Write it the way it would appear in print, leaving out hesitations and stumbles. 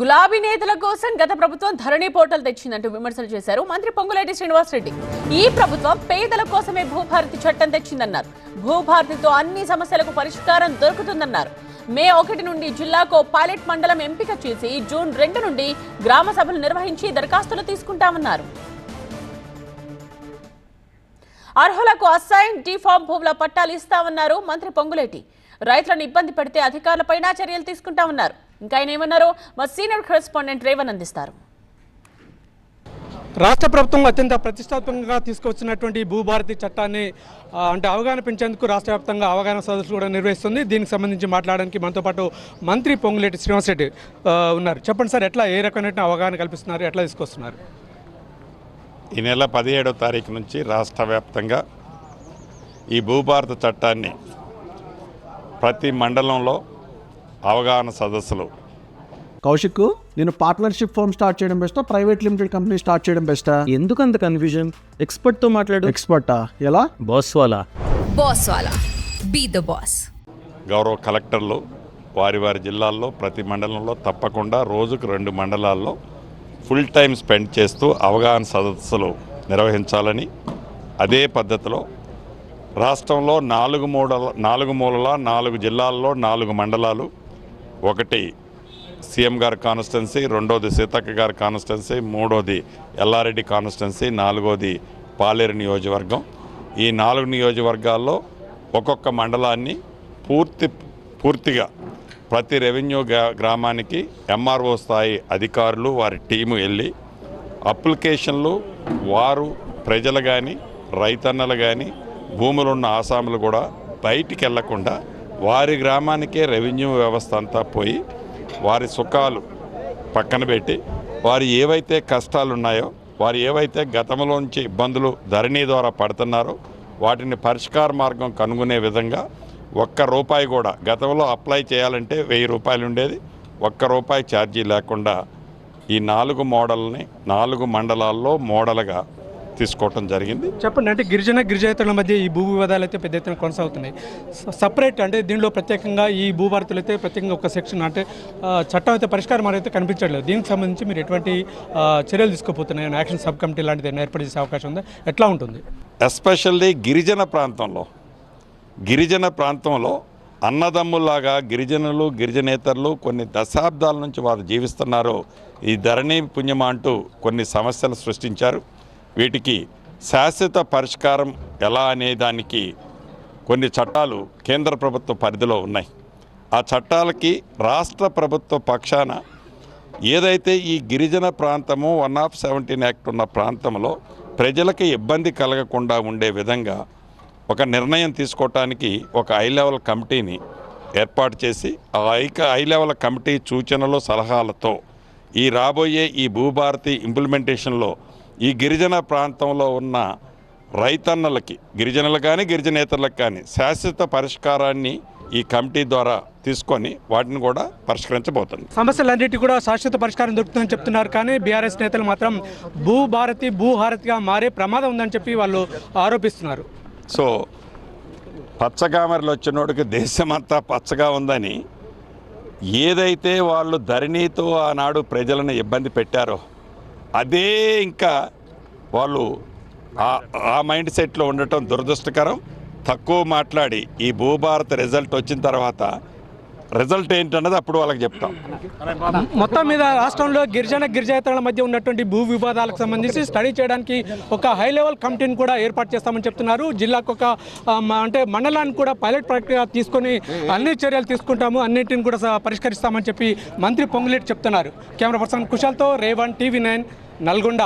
గులాబీ నేతల కోసం గత ప్రభుత్వం ధరణి పోర్టల్ తెచ్చిందంటూ విమర్శలు చేశారు మంత్రి పొంగులేటి శ్రీనివాసరెడ్డి. ఈ ప్రభుత్వం పేదల కోసమే భూభారతి చట్టం తెచ్చిందన్నారు. భూభారతితో అన్ని సమస్యలకు పరిష్కారం దొరుకుతుందన్నారు. మే 1 నుండి జిల్లాకు పైలట్ మండలం ఎంపిక చేసి జూన్ 2 నుండి గ్రామ సభలు నిర్వహించి దరఖాస్తులు తీసుకుంటామన్నారు. అర్హులకు అసైన్ డిఫామ్ భూముల పట్టాలు ఇస్తామన్నారు మంత్రి పొంగులేటి. రైతులను ఇబ్బంది పెడితే అధికారులపైన చర్యలు తీసుకుంటామన్నారు. ఇంకా ఆయన ఏమన్నారో మా సీనియర్ కరెస్పాండెంట్ రేవన్ అందిస్తారు. రాష్ట్ర ప్రభుత్వం అత్యంత ప్రతిష్టాత్మకంగా తీసుకొచ్చినటువంటి భూభారతి చట్టాన్ని అంటే అవగాహన పెంచేందుకు రాష్ట్ర వ్యాప్తంగా అవగాహన సదస్సులు కూడా నిర్వహిస్తుంది. దీనికి సంబంధించి మాట్లాడడానికి మనతో పాటు మంత్రి పొంగులేటి శ్రీనివాసరెడ్డి ఉన్నారు. చెప్పండి సార్, ఎట్లా ఏ రకమైన అవగాహన కల్పిస్తున్నారు, ఎట్లా తీసుకొస్తున్నారు? ఈ నెల 17వ తారీఖు నుంచి రాష్ట్ర వ్యాప్తంగా ఈ భూభారత చట్టాన్ని ప్రతి మండలంలో అవగాహన సదస్సులు. కౌశిక్, నేను పార్ట్నర్షిప్ ఫర్మ్ స్టార్ట్ చేయడం బెస్టా, ప్రైవేట్ లిమిటెడ్ కంపెనీ స్టార్ట్ చేయడం బెస్టా? ఎందుకు అంత కన్ఫ్యూజన్? ఎక్స్పర్ట్ తో మాట్లాడు. ఎక్స్పర్టా? ఎలా? బాస్ వాలా బీ ద బాస్. గౌరవ కలెక్టర్లు వారి వారి జిల్లాల్లో ప్రతి మండలంలో తప్పకుండా రోజుకు 2 మండలాల్లో ఫుల్ టైం స్పెండ్ చేస్తూ అవగాహన సదస్సులు నిర్వహించాలని, అదే పద్ధతిలో రాష్ట్రంలో 4 మూలల 4 జిల్లాల్లో 4 మండలాలు, ఒకటి సీఎం గారి కాన్స్టిట్యున్సీ, రెండోది సీతక్క గారి కాన్స్టిట్యున్సీ, మూడోది ఎల్లారెడ్డి కాన్స్టిట్యున్సీ, నాలుగోది పాలేరు నియోజకవర్గం. ఈ 4 నియోజకవర్గాల్లో ఒక్కొక్క మండలాన్ని పూర్తిగా ప్రతి రెవెన్యూ గ్రామానికి ఎంఆర్ఓ స్థాయి అధికారులు వారి టీము వెళ్ళి అప్లికేషన్లు వారు ప్రజలు కానీ రైతన్నలు కానీ భూములున్న ఆసాములు కూడా బయటికి వెళ్లకుండా వారి గ్రామానికే రెవెన్యూ వ్యవస్థ అంతా పోయి వారి సుఖాలు పక్కన పెట్టి వారు ఏవైతే కష్టాలు ఉన్నాయో, వారు ఏవైతే గతంలోంచి ఇబ్బందులు ధరణి ద్వారా పడుతున్నారో వాటిని పరిష్కార మార్గం కనుగొనే విధంగా ₹1 కూడా, గతంలో అప్లై చేయాలంటే ₹1000 ఉండేది, ₹1 ఛార్జీ లేకుండా ఈ 4 మోడల్ని 4 మండలాల్లో మోడల్గా తీసుకోవటం జరిగింది. చెప్పండి, అంటే గిరిజనేతల మధ్య ఈ భూ వివాదాలు అయితే పెద్ద ఎత్తున కొనసాగుతున్నాయి. సపరేట్ అంటే దీనిలో ప్రత్యేకంగా ఈ భూభారతులు అయితే ప్రత్యేకంగా ఒక సెక్షన్ అంటే చట్టం అయితే పరిష్కారం అయితే కనిపించట్లేదు. దీనికి సంబంధించి మీరు ఎటువంటి చర్యలు తీసుకోపోతున్నాయి? యాక్షన్ సబ్ కమిటీ లాంటిది ఏర్పాటు చేసే అవకాశం ఉందా? ఎట్లా ఉంటుంది? ఎస్పెషల్లీ గిరిజన ప్రాంతంలో అన్నదమ్ముల్లాగా గిరిజనులు గిరిజనేతరులు కొన్ని దశాబ్దాల నుంచి వారు జీవిస్తున్నారు. ఈ ధరణి పుణ్యమా అంటూ కొన్ని సమస్యలు సృష్టించారు. వీటికి శాశ్వత పరిష్కారం ఎలా అనే దానికి కొన్ని చట్టాలు కేంద్ర ప్రభుత్వ పరిధిలో ఉన్నాయి. ఆ చట్టాలకి రాష్ట్ర ప్రభుత్వ పక్షాన ఏదైతే ఈ గిరిజన ప్రాంతము 117 యాక్ట్ ఉన్న ప్రాంతంలో ప్రజలకి ఇబ్బంది కలగకుండా ఉండే విధంగా ఒక నిర్ణయం తీసుకోవటానికి ఒక హై లెవెల్ కమిటీని ఏర్పాటు చేసి ఆ హై లెవెల్ కమిటీ సూచనలు సలహాలతో ఈ రాబోయే ఈ భూభారతి ఇంప్లిమెంటేషన్లో ఈ గిరిజన ప్రాంతంలో ఉన్న రైతన్నలకి, గిరిజనులు కానీ గిరిజనేతరులకు కానీ శాశ్వత పరిష్కారాన్ని ఈ కమిటీ ద్వారా తీసుకొని వాటిని కూడా పరిష్కరించబోతుంది. సమస్యలన్నిటి కూడా శాశ్వత పరిష్కారం దొరుకుతుందని చెప్తున్నారు. కానీ బీఆర్ఎస్ నేతలు మాత్రం భూహారతిగా మారే ప్రమాదం ఉందని చెప్పి వాళ్ళు ఆరోపిస్తున్నారు. సో పచ్చగామరలు వచ్చినోడికి దేశమంతా పచ్చగా ఉందని ఏదైతే వాళ్ళు ధరణితో ఆనాడు ప్రజలను ఇబ్బంది పెట్టారో అదే ఇంకా వాళ్ళు ఆ మైండ్ సెట్లో ఉండటం దురదృష్టకరం. తక్కువ మాట్లాడి ఈ భూభారత రిజల్ట్ వచ్చిన తర్వాత రిజల్ట్ ఏంటన్నది అప్పుడు వాళ్ళకి చెప్తాం. మొత్తం మీద రాష్ట్రంలో గిరిజనేతల మధ్య ఉన్నటువంటి భూ వివాదాలకు సంబంధించి స్టడీ చేయడానికి ఒక హై లెవెల్ కమిటీని కూడా ఏర్పాటు చేస్తామని చెప్తున్నారు. జిల్లాకు ఒక అంటే మండలాన్ని కూడా పైలట్ ప్రక్రియ తీసుకొని అన్ని చర్యలు తీసుకుంటాము, అన్నింటిని కూడా పరిష్కరిస్తామని చెప్పి మంత్రి పొంగులేటి చెప్తున్నారు. Camera person కుశాల్తో Revan, TV9, Nalgonda.